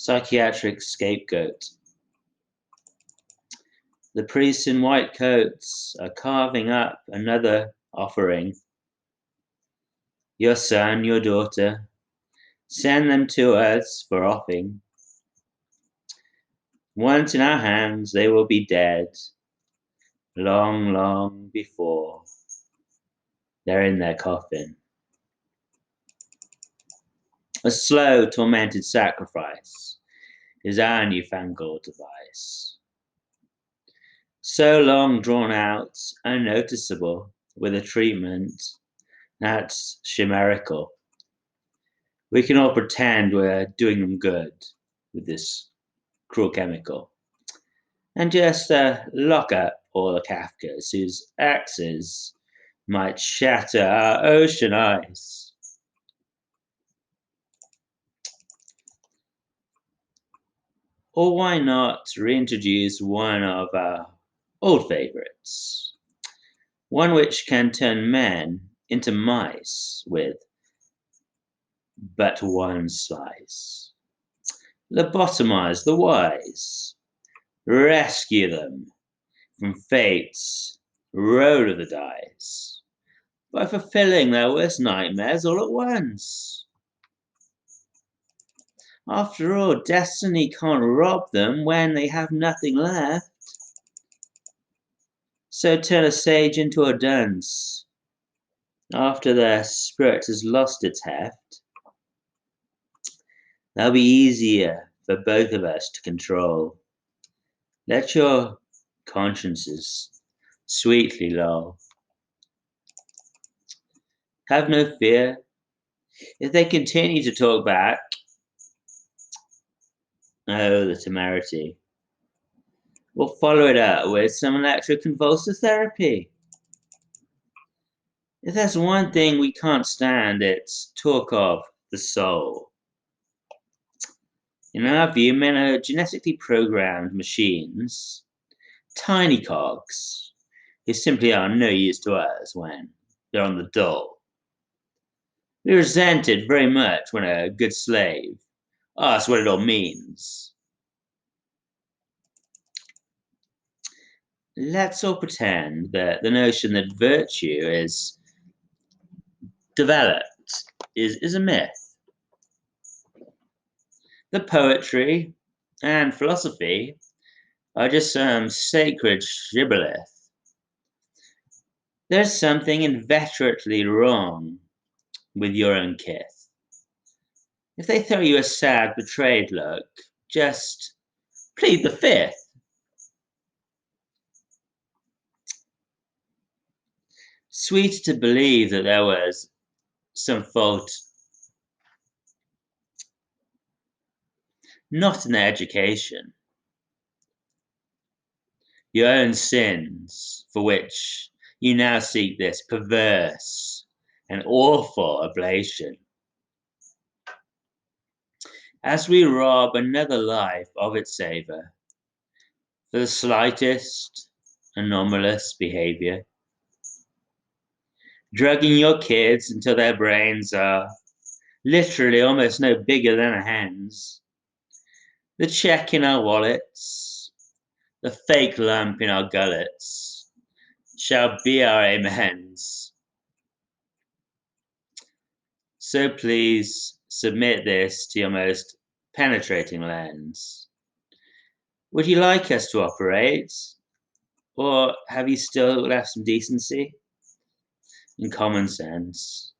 Psychiatric Scapegoat. The priests in white coats are carving up another offering. Your son, your daughter, send them to us for offering. Once in our hands, they will be dead, long, long before they're in their coffin. A slow, tormented sacrifice is our newfangled device. So long drawn out, unnoticeable, with a treatment that's chimerical. We can all pretend we're doing them good with this cruel chemical. And just lock up all the Kafkas whose axes might shatter our ocean ice. Or why not reintroduce one of our old favorites? One which can turn men into mice with but one slice. Lobotomize the wise. Rescue them from fate's road of the dice by fulfilling their worst nightmares all at once. After all, destiny can't rob them when they have nothing left. So turn a sage into a dunce after their spirit has lost its heft. That'll be easier for both of us to control. Let your consciences sweetly loll. Have no fear. If they continue to talk back, oh, the temerity. We'll follow it up with some electroconvulsive therapy. If there's one thing we can't stand, it's talk of the soul. In our view, men are genetically programmed machines, tiny cogs, who simply are no use to us when they're on the dole. We resent it very much when a good slave asks what it all means. Let's all pretend that the notion that virtue is developed is a myth. The poetry and philosophy are just some sacred shibboleth. There's something inveterately wrong with your own kith. If they throw you a sad, betrayed look, just plead the fifth. Sweet to believe that there was some fault not in their education, your own sins for which you now seek this perverse and awful oblation. As we rob another life of its savor for the slightest anomalous behavior, drugging your kids until their brains are literally almost no bigger than a hen's, the check in our wallets, the fake lump in our gullets, shall be our amens. So please submit this to your most penetrating lens. Would you like us to operate? Or have you still left some decency and common sense?